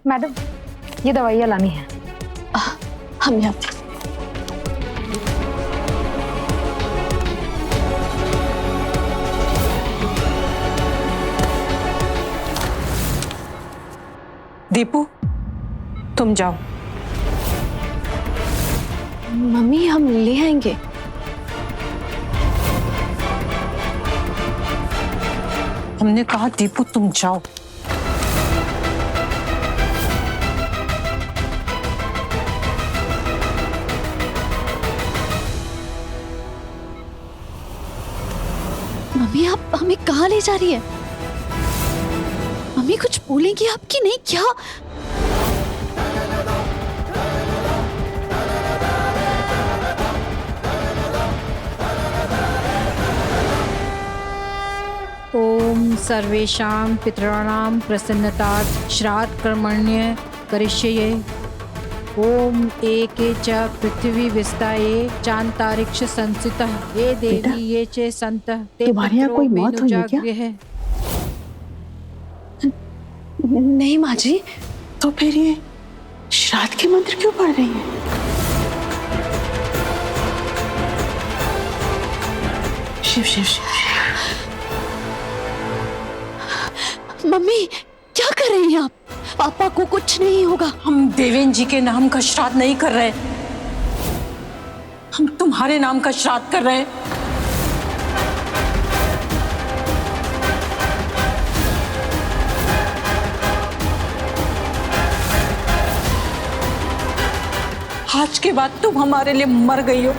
Madam, ये दवाइयाँ लानी है। हम यहाँ पे। दीपू, तुम जाओ। मम्मी, हम ले आएंगे। हमने कहा दीपू तुम जाओ। मम्मी, आप हमें कहाँ ले जा रही है? मम्मी, कुछ बोलेंगी आपकी? नहीं क्या? ओम सर्वेषां पितॄणां प्रसन्नतात् श्राद्ध कर्मण्य करिष्ये। ओम एके च पृथ्वी विस्ताये चांतारिक्ष संसितः ये देवी ये च संतः ते तुम्हारे यहाँ कोई मौत हुई है क्या? है। नहीं माँ जी। तो फिर ये श्राद्ध के मंत्र क्यों पढ़ रही है? शिव शिव शिव। मम्मी, क्या कर रही हैं आप? पापा को कुछ नहीं होगा। हम देवेंद्र जी के नाम का श्राद्ध नहीं कर रहे, हम तुम्हारे नाम का श्राद्ध कर रहे हैं। आज के बाद तुम हमारे लिए मर गई हो।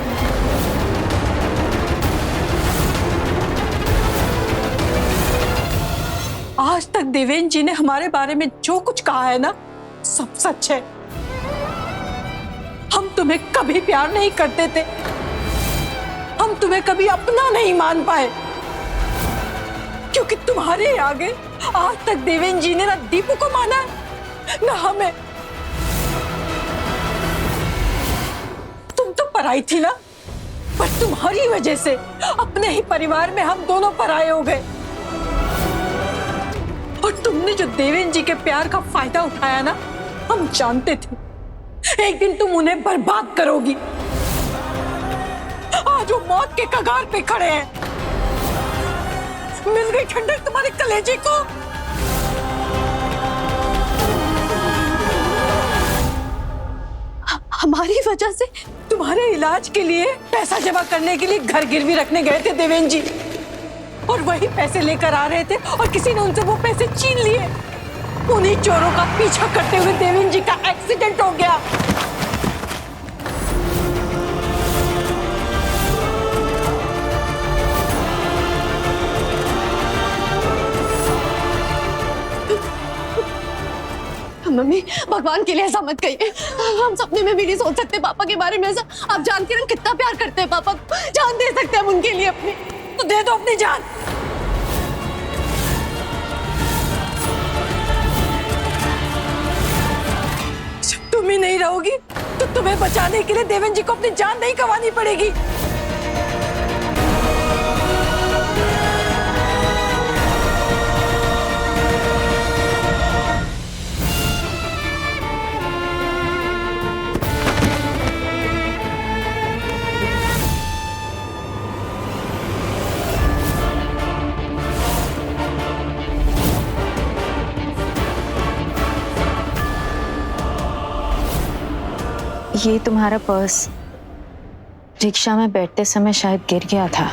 आज तक देवेंद्र जी ने हमारे बारे में जो कुछ कहा है ना, सब सच है। हम तुम्हें कभी प्यार नहीं करते थे, हम तुम्हें कभी अपना नहीं मान पाए, क्योंकि तुम्हारे आगे आज तक देवेंद्र जी ने ना दीपू को माना है, ना हमें। तुम तो पराई थी ना, पर तुम्हारी वजह से अपने ही परिवार में हम दोनों पराये हो गए। और तुमने जो देवेंद्र जी के प्यार का फायदा उठाया ना, हम जानते थे एक दिन तुम उन्हें बर्बाद करोगी। आज वो मौत के कगार पे खड़े हैं। मिल गई ठंडक तुम्हारे कलेजे को। हमारी वजह से? तुम्हारे इलाज के लिए पैसा जमा करने के लिए घर गिरवी रखने गए थे देवेंद्र जी, और वही पैसे लेकर आ रहे थे और किसी ने उनसे वो पैसे छीन लिए। उन्हीं चोरों का पीछा करते हुए देवेंद्र जी का एक्सीडेंट हो गया। मम्मी, भगवान के लिए ऐसा मत कहिए। हम सपने में भी नहीं सोच सकते पापा के बारे में ऐसा। आप जानते हैं हम कितना प्यार करते हैं पापा को। जान दे सकते हैं हम उनके लिए अपनी। तो दे दो अपनी जान। जब तुम ही नहीं रहोगी तो तुम्हें बचाने के लिए देवेंद्र जी को अपनी जान नहीं गंवानी पड़ेगी। ये तुम्हारा पर्स रिक्शा में बैठते समय शायद गिर गया था।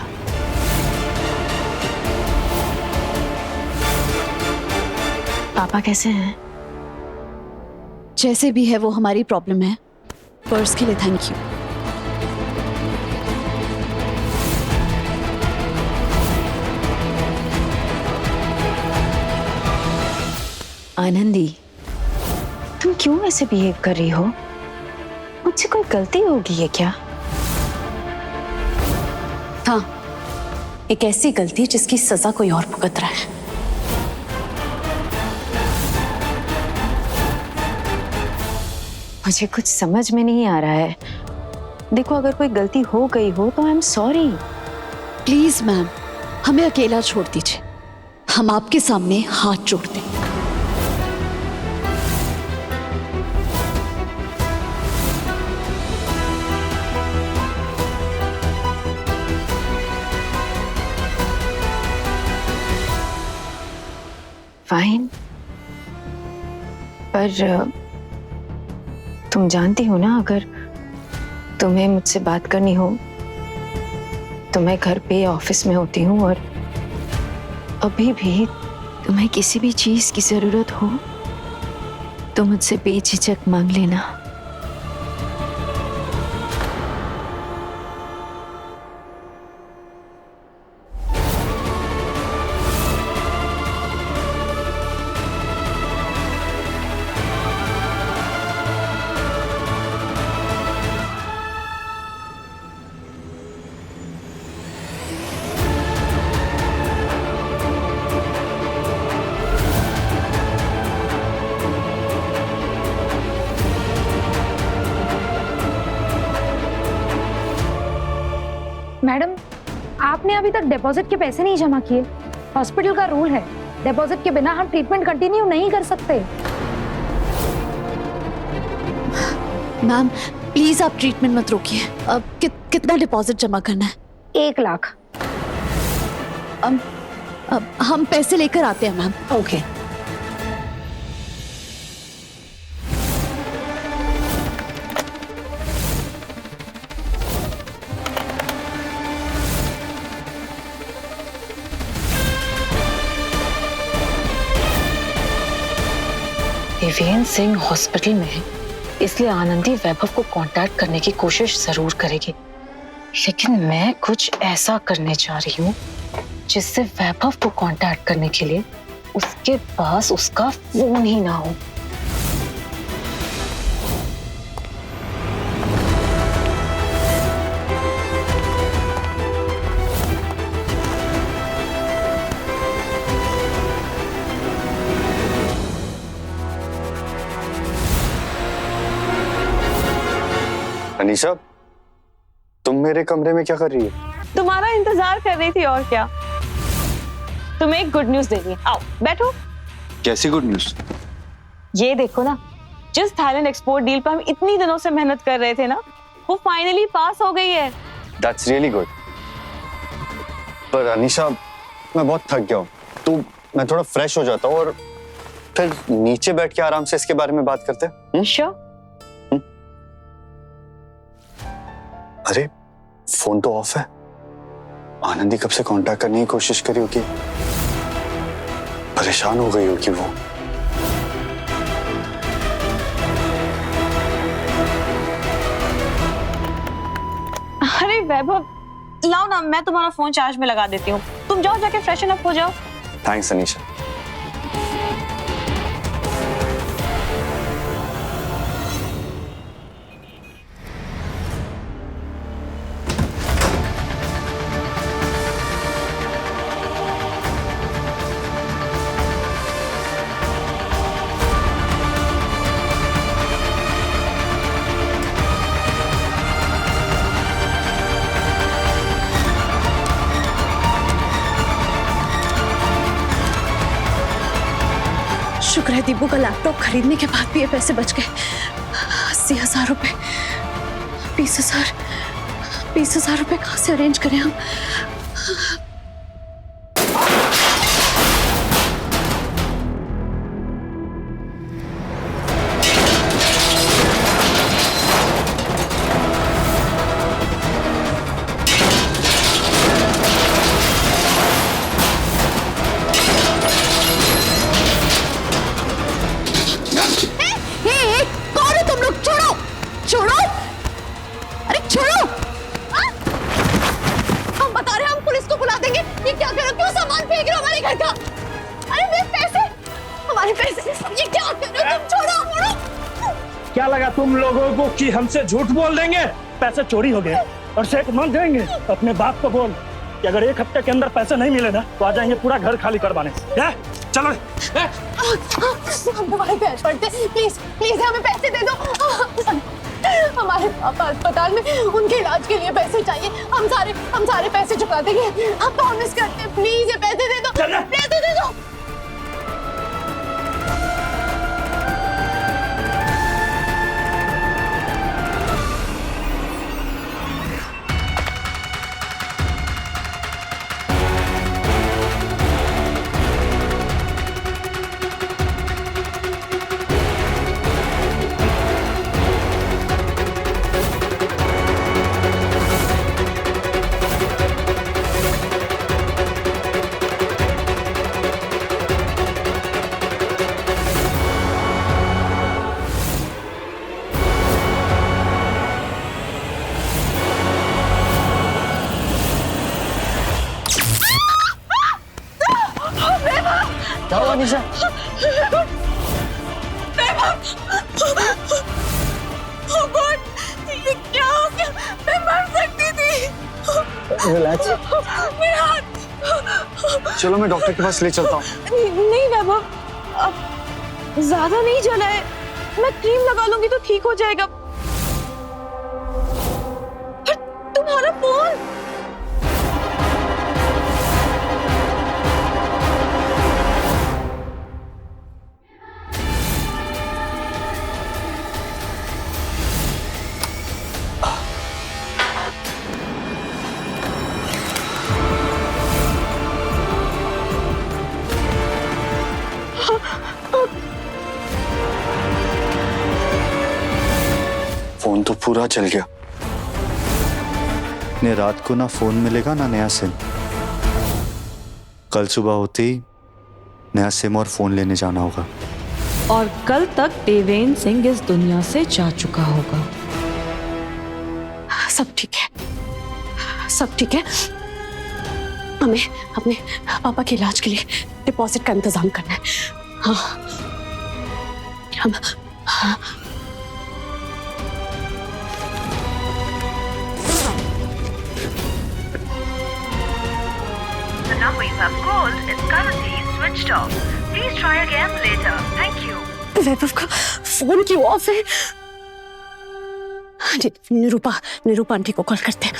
पापा कैसे हैं? जैसे भी है वो हमारी प्रॉब्लम है। पर्स के लिए थैंक यू। आनंदी, तुम क्यों ऐसे बिहेव कर रही हो? मुझसे कोई गलती होगी है क्या? हाँ, एक ऐसी गलती जिसकी सजा कोई और भुगत रहा है। मुझे कुछ समझ में नहीं आ रहा है। देखो अगर कोई गलती हो गई हो तो I am sorry. Please ma'am, हमें अकेला छोड़ दीजिए, हम आपके सामने हाथ जोड़ते हैं। फाइन, पर तुम जानती हो ना, अगर तुम्हें मुझसे बात करनी हो तो मैं घर पे या ऑफिस में होती हूँ, और अभी भी तुम्हें किसी भी चीज की जरूरत हो तो मुझसे बेझिझक मांग लेना। मैडम, आपने अभी तक डिपॉजिट के पैसे नहीं जमा किए। हॉस्पिटल का रूल है, डिपॉजिट के बिना हम ट्रीटमेंट कंटिन्यू नहीं कर सकते। मैम प्लीज आप ट्रीटमेंट मत रोकिए। अब कितना डिपॉजिट जमा करना है? 1 लाख। अब हम पैसे लेकर आते हैं ma'am. Okay. Devendra Singh hospital में है, इसलिए आनंदी वैभव को कांटेक्ट करने की कोशिश जरूर करेगी, लेकिन मैं कुछ ऐसा करने जा रही हूँ जिससे वैभव को कांटेक्ट करने के लिए उसके पास उसका फोन ही ना हो। अनीशा, तुम मेरे कमरे में क्या कर रही हो? तुम्हारा इंतजार कर रही थी, और क्या। तुम्हें एक गुड न्यूज देनी है, आओ बैठो। कैसी गुड न्यूज? ये देखो ना, जिस थाईलैंड एक्सपोर्ट डील पर हम इतनी दिनों से मेहनत कर रहे थे ना, वो फाइनली पास हो गई है। That's really good. पर अनीशा, मैं बहुत थक गया हूँ, तो मैं थोड़ा फ्रेश हो जाता हूँ और फिर नीचे बैठ के आराम से इसके बारे में बात करते हैं। श्योर। अरे फोन तो ऑफ है। आनंदी कब से कांटेक्ट करने की कोशिश करी होगी, परेशान हो गई होगी वो। अरे वैभव, लाओ ना, मैं तुम्हारा फोन चार्ज में लगा देती हूँ। तुम जाओ, जाके फ्रेशन अप हो जाओ। थैंक्स अनीशा। शुक्र है दीपू का लैपटॉप खरीदने के बाद भी ये पैसे बच गए। 80,000 रुपए, 20,000 रुपए कहाँ से अरेंज करें हम? क्या लगा तुम लोगों को कि हमसे झूठ बोल देंगे? पैसे चोरी हो गए और सेठ मान देंगे। अपने बाप को बोल कि अगर 1 हफ्ते के अंदर पैसे नहीं मिले ना तो आ जाएंगे पूरा घर खाली करवाने। चलो हम तुम्हारे पैर पड़ते, प्लीज प्लीज हमें पैसे दे दो। हमारे पापा अस्पताल में, उनके इलाज के लिए पैसे चाहिए। हम सारे पैसे चुका देंगे। आप प्रॉमिस करते हैं, प्लीज ये पैसे दे दो, पैसे दे दो। क्या हुआ निशा? ये क्या हो गया? मैं मर सकती थी। रिलैक्स। मेरा हाथ। चलो मैं डॉक्टर के पास ले चलता हूँ। नहीं वैभव, अब ज्यादा नहीं जला है, मैं क्रीम लगा लूंगी तो ठीक हो जाएगा। पर तुम्हारा फोन। फोन तो पूरा चल गया। ने रात को ना फोन मिलेगा ना नया सिम। कल सुबह होते ही नया सिम और फोन लेने जाना होगा। और कल तक देवेंद्र सिंह इस दुनिया से जा चुका होगा। सब ठीक है, सब ठीक है। हमें अपने पापा के इलाज के लिए डिपॉजिट का इंतजाम करना है। हाँ, हम हाँ। The number you have called is currently switched off. Please try again later. Thank you. वैभव का फोन क्यों ऑफ है? निरूपा आंटी को कॉल करते हैं।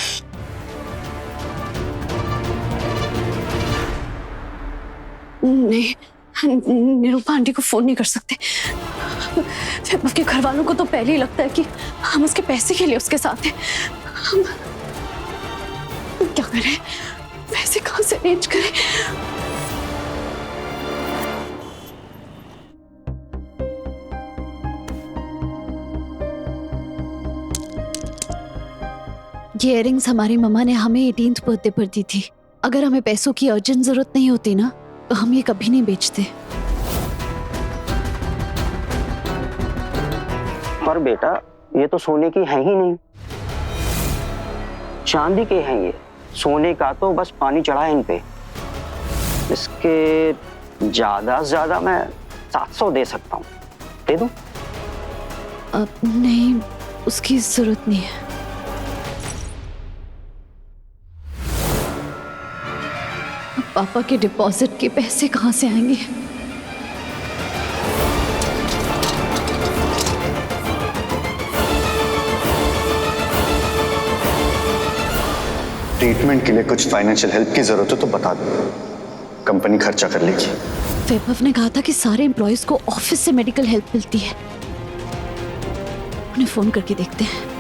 नहीं, निरूपा आंटी को फोन नहीं कर सकते। वैभव के घर वालों को तो पहले ही लगता है कि हम उसके पैसे के लिए उसके साथ हैं। हम क्या करें? पैसे कहाँ से अरेंज करें? ये इयररिंग्स हमारी मम्मा ने हमें 18th बर्थडे पर दी थी। अगर हमें पैसों की अर्जेंट जरूरत नहीं होती ना, तो हम ये कभी नहीं बेचते। पर बेटा, ये तो सोने की है ही नहीं, चांदी के हैं ये। सोने का तो बस पानी चढ़ा है इन पे। इसके ज्यादा से ज्यादा मैं 700 दे सकता हूँ। दे दूं? नहीं, उसकी जरूरत नहीं है। पापा के डिपॉजिट के पैसे कहाँ से आएंगे? ट्रीटमेंट के लिए कुछ फाइनेंशियल हेल्प की जरूरत हो तो बता दो, कंपनी खर्चा कर लेगी। वैभव ने कहा था कि सारे एम्प्लॉयज को ऑफिस से मेडिकल हेल्प मिलती है। उन्हें फोन करके देखते हैं।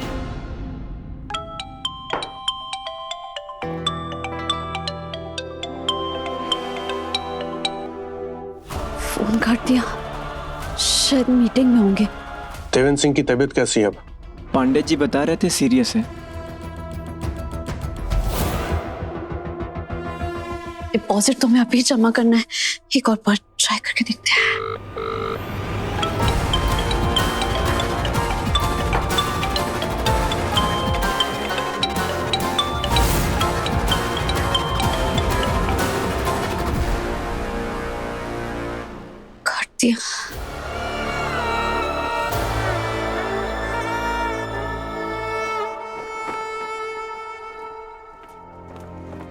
फोन काट दिया, शायद मीटिंग में होंगे। देवेंद्र सिंह की तबीयत कैसी है अब? पांडे जी बता रहे थे सीरियस है। डिपॉजिट तो मैं अभी जमा करना है, एक और बार ट्राई करके देखते हैं। काट दिया।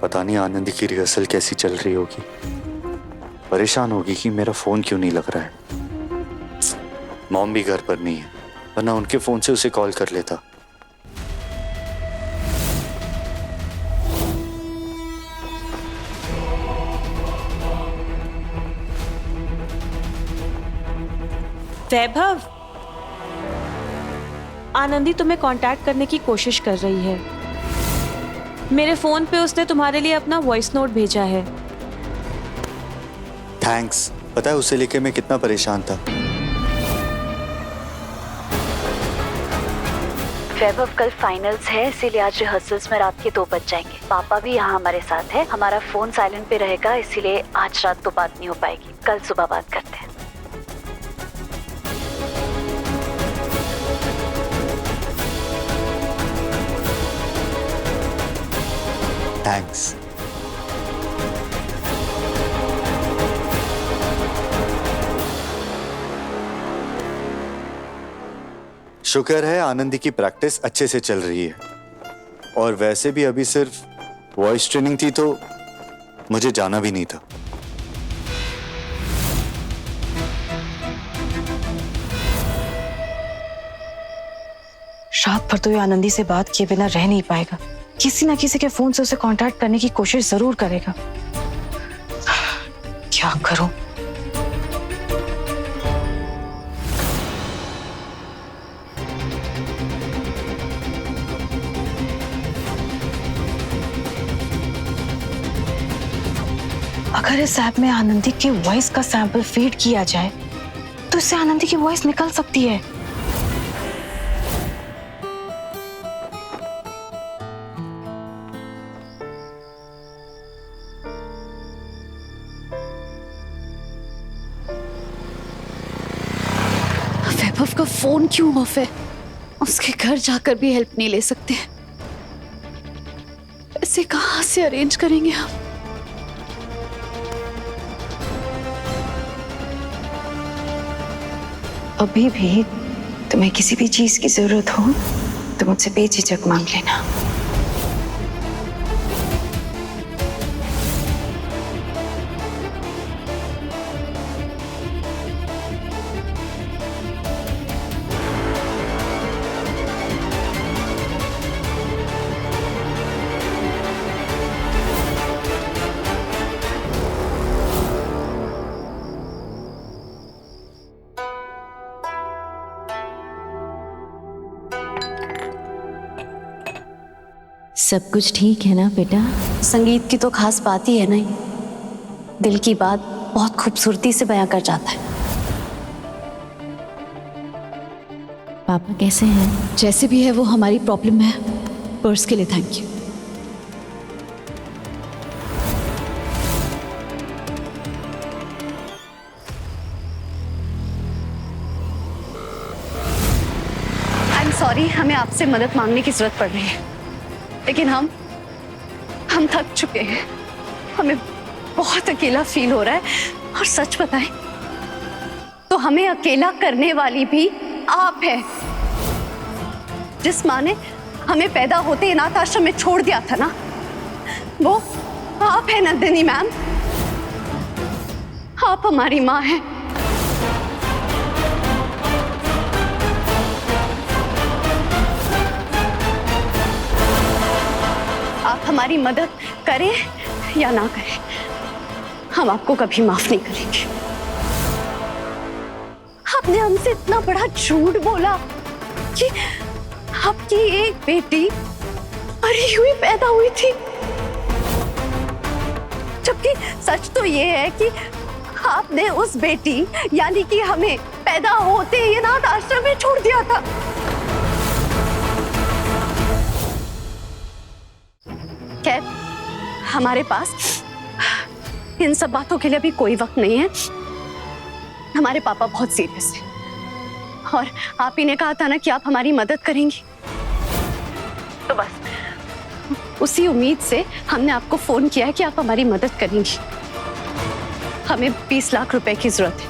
पता नहीं आनंद की रिहर्सल कैसी चल रही होगी। परेशान होगी कि मेरा फोन क्यों नहीं लग रहा है। मॉम भी घर पर नहीं है, वरना उनके फोन से उसे कॉल कर लेता। वैभव, आनंदी तुम्हें कांटेक्ट करने की कोशिश कर रही है। मेरे फोन पे उसने तुम्हारे लिए अपना वॉइस नोट भेजा है। थैंक्स। पता है उसे लेके मैं कितना परेशान था। वैभव, कल फाइनल्स है, इसीलिए आज रिहर्सल्स में रात के 2 बज जाएंगे। पापा भी यहाँ हमारे साथ है। हमारा फोन साइलेंट पे रहेगा, इसीलिए आज रात तो बात नहीं हो पाएगी। कल सुबह बात करते हैं। थैंक्स। शुक्र है आनंदी की प्रैक्टिस अच्छे से चल रही है। और वैसे भी अभी सिर्फ वॉइस ट्रेनिंग थी तो मुझे जाना भी नहीं था। रात भर तो ये आनंदी से बात किए बिना रह नहीं पाएगा। किसी ना किसी के फोन से उसे कांटेक्ट करने की कोशिश जरूर करेगा। क्या करूं? अगर इस ऐप में आनंदी की वॉइस का सैंपल फीड किया जाए तो इससे आनंदी की वॉइस निकल सकती है। वैभव का फोन क्यों ऑफ है? उसके घर जाकर भी हेल्प नहीं ले सकते। ऐसे कहां से अरेंज करेंगे हम? अभी भी तुम्हें किसी भी चीज की जरूरत हो तो मुझसे बेझिझक मांग लेना। सब कुछ ठीक है ना बेटा? संगीत की तो खास बात ही है नहीं, दिल की बात बहुत खूबसूरती से बयां कर जाता है। पापा कैसे हैं? जैसे भी है वो हमारी प्रॉब्लम है। पर्स के लिए thank you. I am sorry, हमें आपसे मदद मांगने की जरूरत पड़ रही है, लेकिन हम थक चुके हैं। हमें बहुत अकेला फील हो रहा है और सच बताएं तो हमें अकेला करने वाली भी आप हैं। जिस माँ ने हमें पैदा होते ही अनाथ आश्रम में छोड़ दिया था ना, वो आप हैं नंदिनी मैम। आप हमारी माँ हैं। आप हमारी मदद करें या ना करें, हम आपको कभी माफ नहीं करेंगे। आपने हमसे इतना बड़ा झूठ बोला कि आपकी एक बेटी मरी हुई पैदा हुई थी, जबकि सच तो ये है कि आपने उस बेटी यानी कि हमें पैदा होते ही अनाथ आश्रम में छोड़ दिया था। खैर, हमारे पास इन सब बातों के लिए अभी कोई वक्त नहीं है। हमारे पापा बहुत सीरियस हैं और आप ही ने कहा था ना कि आप हमारी मदद करेंगी, तो बस उसी उम्मीद से हमने आपको फोन किया है कि आप हमारी मदद करेंगी। हमें 20 लाख रुपए की जरूरत है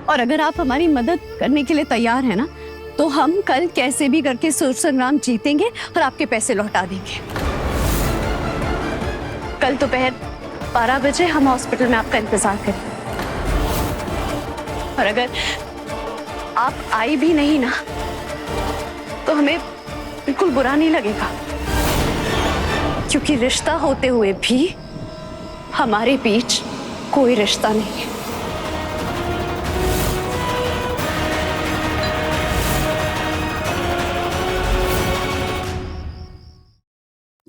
और अगर आप हमारी मदद करने के लिए तैयार हैं ना, तो हम कल कैसे भी करके सुर संग्राम जीतेंगे और आपके पैसे लौटा देंगे। कल दोपहर 12 बजे हम हॉस्पिटल में आपका इंतजार करें और अगर आप आई भी नहीं ना तो हमें बिल्कुल बुरा नहीं लगेगा, क्योंकि रिश्ता होते हुए भी हमारे बीच कोई रिश्ता नहीं है।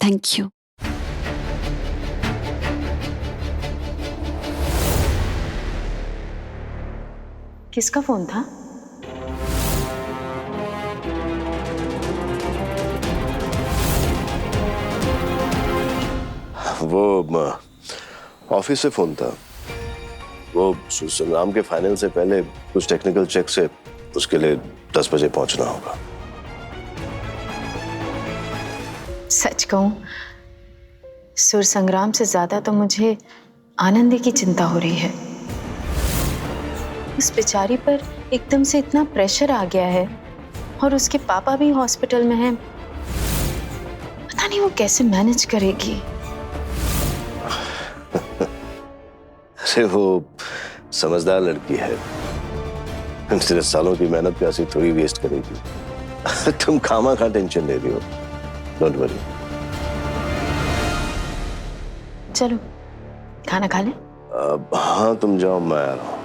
Thank you. किसका फोन था? वो ऑफिस से फोन था। वो संग्राम के फाइनल से पहले कुछ टेक्निकल चेक से उसके लिए 10 बजे पहुंचना होगा। सच कहूं, सुर संग्राम से ज्यादा तो मुझे आनंदी की चिंता हो रही है। उस बेचारी पर एकदम से इतना प्रेशर आ गया है और उसके पापा भी हॉस्पिटल में हैं। पता नहीं वो कैसे मैनेज करेगी। अरे वो समझदार लड़की है, इतने सालों की मेहनत पे ऐसी थोड़ी वेस्ट करेगी। तुम खामा टेंशन ले रही हो, डोंट वरी। चलो खाना खा लें। हाँ तुम जाओ, मैं आ रहा हूँ।